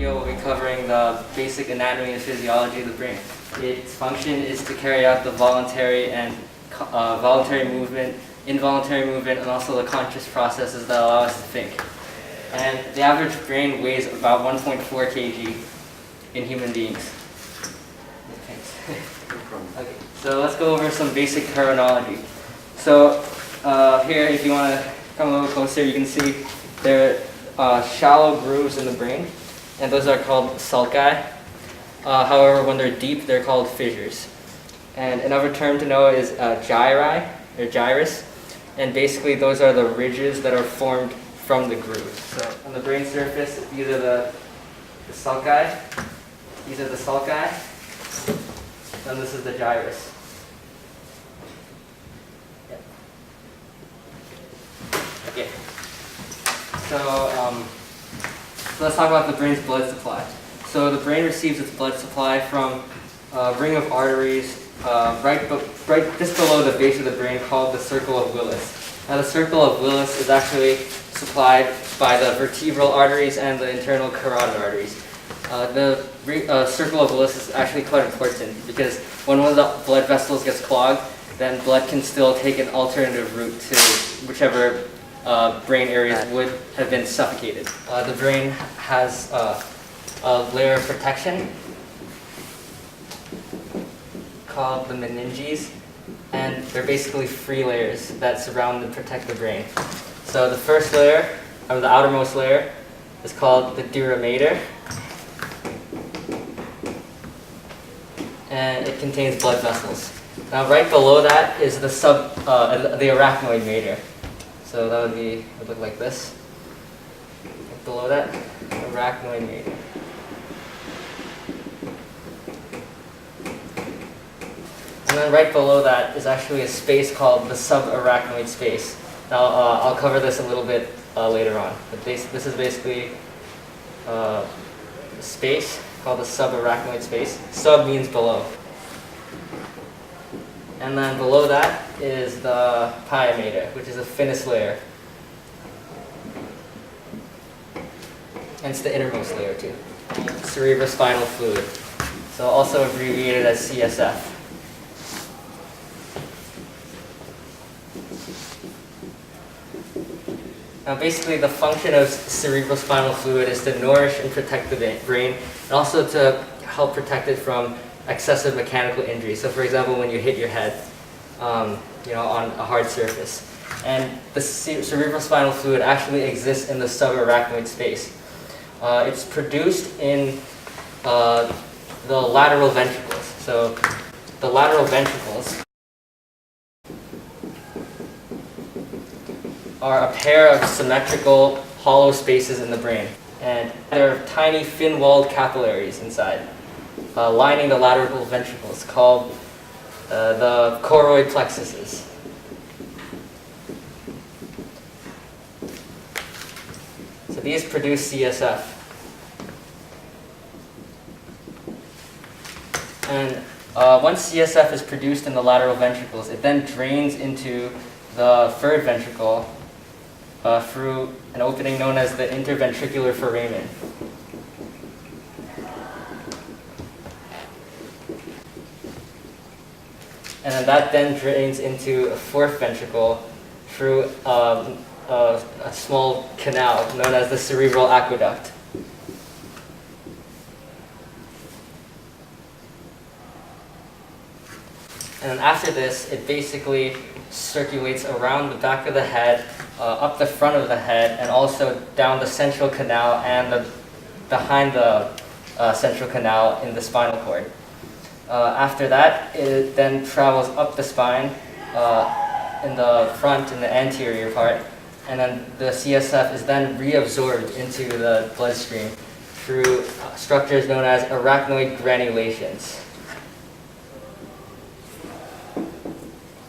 Video will be covering the basic anatomy and physiology of the brain. Its function is to carry out the voluntary and voluntary movement, involuntary movement, and also the conscious processes that allow us to think. And the average brain weighs about 1.4 kg in human beings. Thanks. Okay, so let's go over some basic terminology. So here, if you want to come a little closer, you can see there are shallow grooves in the brain, and those are called sulci. However, when they're deep, they're called fissures. And another term to know is gyri, or gyrus, and basically those are the ridges that are formed from the groove. So on the brain surface, these are the sulci, and this is the gyrus. Okay, so let's talk about the brain's blood supply. So the brain receives its blood supply from a ring of arteries right just below the base of the brain called the circle of Willis. Now the circle of Willis is actually supplied by the vertebral arteries and the internal carotid arteries. The circle of Willis is actually quite important because when one of the blood vessels gets clogged, then blood can still take an alternative route to whichever brain areas would have been suffocated. The brain has a layer of protection called the meninges, and they're basically free layers that surround and protect the brain. So the first layer, or the outermost layer, is called the dura mater, and it contains blood vessels. Now right below that is the arachnoid mater. So that would look like this. Right below that, arachnoid mater. And then right below that is actually a space called the subarachnoid space. Now I'll cover this a little bit later on. But this is basically a space called the subarachnoid space. Sub means below. And then below that is the pia mater, which is a finis layer. And it's the innermost layer too. Cerebrospinal fluid. So also abbreviated as CSF. Now basically the function of cerebrospinal fluid is to nourish and protect the brain, and also to help protect it from excessive mechanical injury. So for example, when you hit your head on a hard surface. And the cerebrospinal fluid actually exists in the subarachnoid space. It's produced in the lateral ventricles. So the lateral ventricles are a pair of symmetrical hollow spaces in the brain. And there are tiny fin-walled capillaries inside, lining the lateral ventricles, called the choroid plexuses. So these produce CSF. And once CSF is produced in the lateral ventricles, it then drains into the third ventricle through an opening known as the interventricular foramen. And then that then drains into a fourth ventricle through a small canal known as the cerebral aqueduct. And then after this, it basically circulates around the back of the head, up the front of the head, and also down the central canal and behind the central canal in the spinal cord. After that, it then travels up the spine in the front, in the anterior part, and then the CSF is then reabsorbed into the bloodstream through structures known as arachnoid granulations.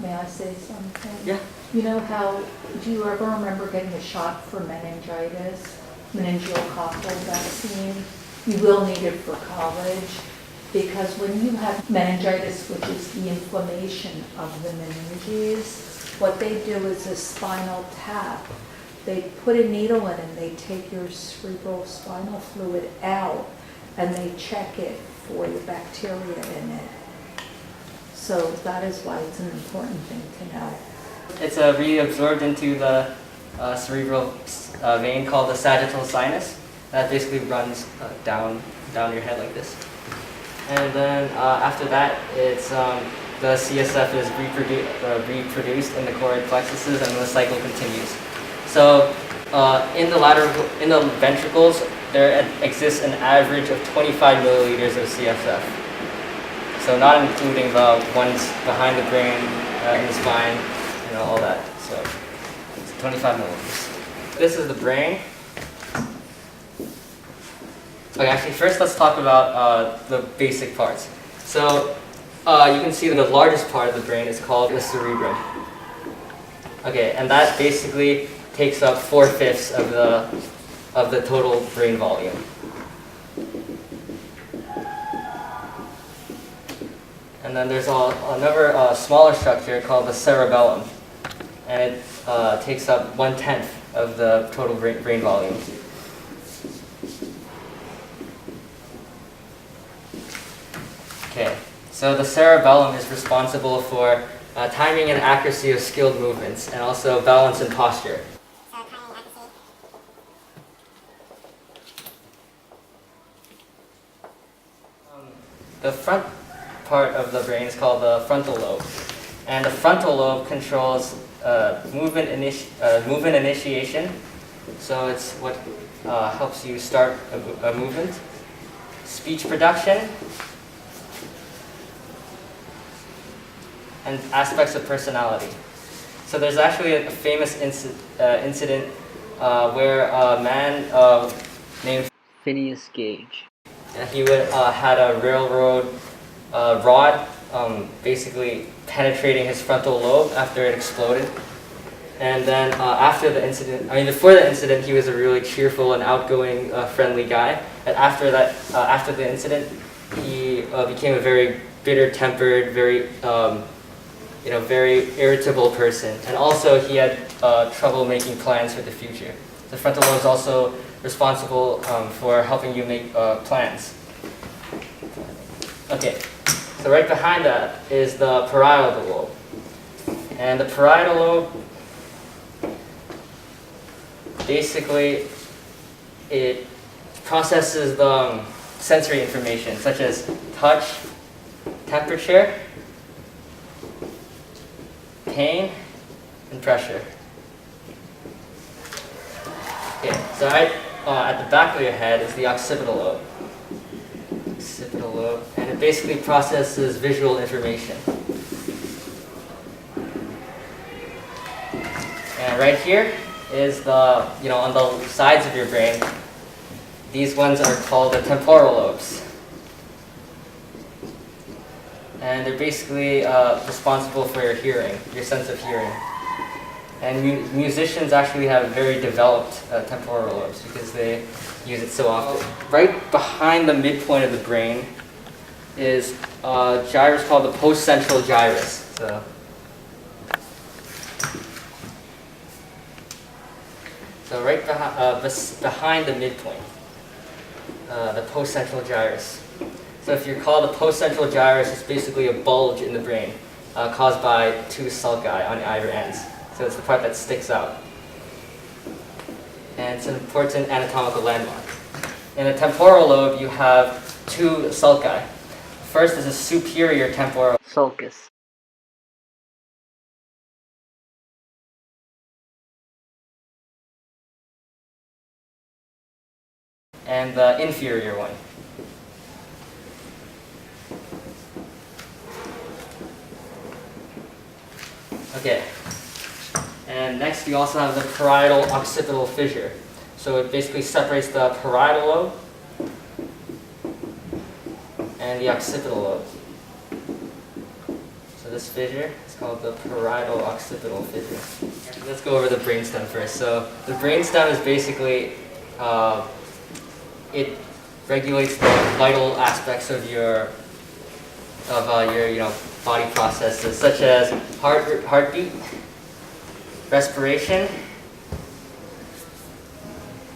May I say something? Yeah. You know how, do you ever remember getting a shot for meningitis, meningococcal vaccine? You will need it for college, because when you have meningitis, which is the inflammation of the meninges, what they do is a spinal tap. They put a needle in and they take your cerebral spinal fluid out and they check it for the bacteria in it. So that is why it's an important thing to know. It's reabsorbed into the cerebral vein called the sagittal sinus. That basically runs down your head like this. And then after that, it's the CSF is reproduced in the choroid plexuses, and the cycle continues. So in the ventricles, there exists an average of 25 milliliters of CSF. So not including the ones behind the brain, in the spine, all that. So it's 25 milliliters. This is the brain. Okay, actually, first let's talk about the basic parts. So you can see that the largest part of the brain is called the cerebrum. Okay, and that basically takes up 4/5 of the total brain volume. And then there's another smaller structure called the cerebellum, and it takes up 1/10 of the total brain volume. Okay, so the cerebellum is responsible for timing and accuracy of skilled movements, and also balance and posture. The front part of the brain is called the frontal lobe, and the frontal lobe controls movement initiation. So it's what helps you start a movement, speech production, and aspects of personality. So there's actually a famous incident where a man named Phineas Gage, he had a railroad rod basically penetrating his frontal lobe after it exploded. And then before the incident, he was a really cheerful and outgoing, friendly guy. And after the incident, he became a very bitter-tempered, very very irritable person. And also, he had trouble making plans for the future. The frontal lobe is also responsible for helping you make plans. Okay, so right behind that is the parietal lobe. And the parietal lobe, basically, it processes the sensory information, such as touch, temperature, pain, and pressure. Okay, so right at the back of your head is the occipital lobe. And it basically processes visual information. And right here is on the sides of your brain, these ones are called the temporal lobes. And they're basically responsible for your hearing, your sense of hearing. And musicians actually have very developed temporal lobes because they use it so often. Right behind the midpoint of the brain is a gyrus called the postcentral gyrus. So right behind the midpoint, the postcentral gyrus. So if you recall, the postcentral gyrus is basically a bulge in the brain caused by two sulci on either ends. So it's the part that sticks out. And it's an important anatomical landmark. In the temporal lobe, you have two sulci. First is a superior temporal sulcus. And the inferior one. Okay. And next we also have the parietal occipital fissure. So it basically separates the parietal lobe and the occipital lobe. So this fissure is called the parietal occipital fissure. Let's go over the brainstem first. So the brainstem is basically, it regulates the vital aspects of your body processes, such as heartbeat, respiration,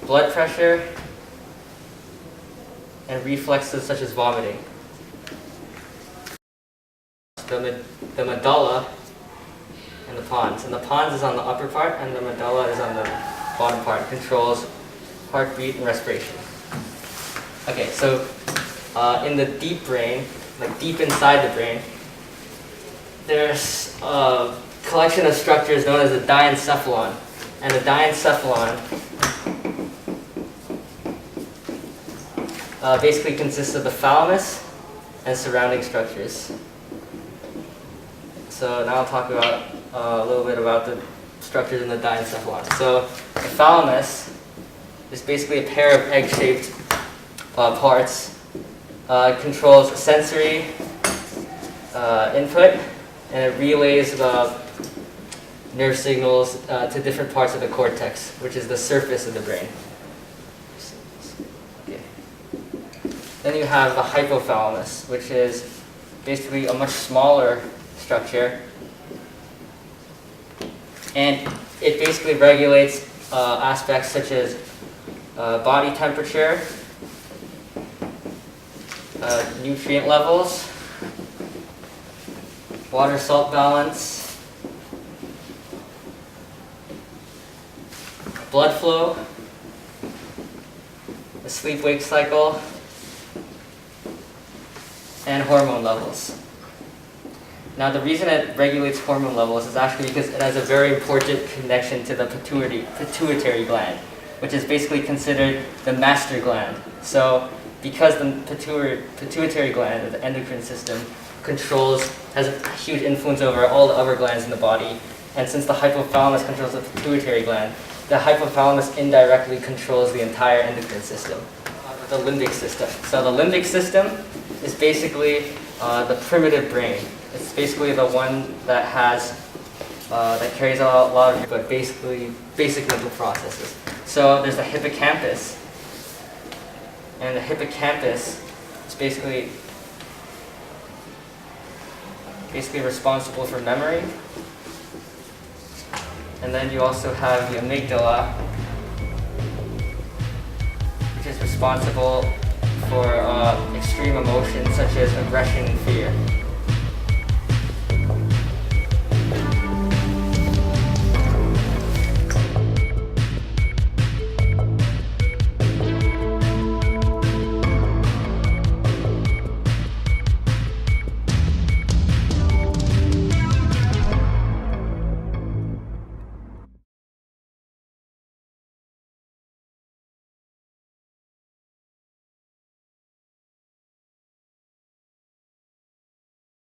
blood pressure, and reflexes such as vomiting. The medulla and the pons. And the pons is on the upper part, and the medulla is on the bottom part. It controls heartbeat and respiration. Okay, so in the deep brain, like deep inside the brain, there's a collection of structures known as the diencephalon. And the diencephalon basically consists of the thalamus and surrounding structures. So now I'll talk about a little bit about the structures in the diencephalon. So the thalamus is basically a pair of egg-shaped parts. It controls sensory input, and it relays the nerve signals to different parts of the cortex, which is the surface of the brain. Okay. Then you have the hypothalamus, which is basically a much smaller structure, and it basically regulates aspects such as body temperature, nutrient levels, water-salt balance, blood flow, the sleep-wake cycle, and hormone levels. Now, the reason it regulates hormone levels is actually because it has a very important connection to the pituitary gland, which is basically considered the master gland. So, because the pituitary gland, or the endocrine system, has a huge influence over all the other glands in the body, and since the hypothalamus controls the pituitary gland, the hypothalamus indirectly controls the entire endocrine system. The limbic system. So the limbic system is basically the primitive brain. It's basically the one that that carries out a lot of basic mental processes. So there's the hippocampus, and the hippocampus is basically responsible for memory. And then you also have the amygdala, which is responsible for extreme emotions such as aggression and fear.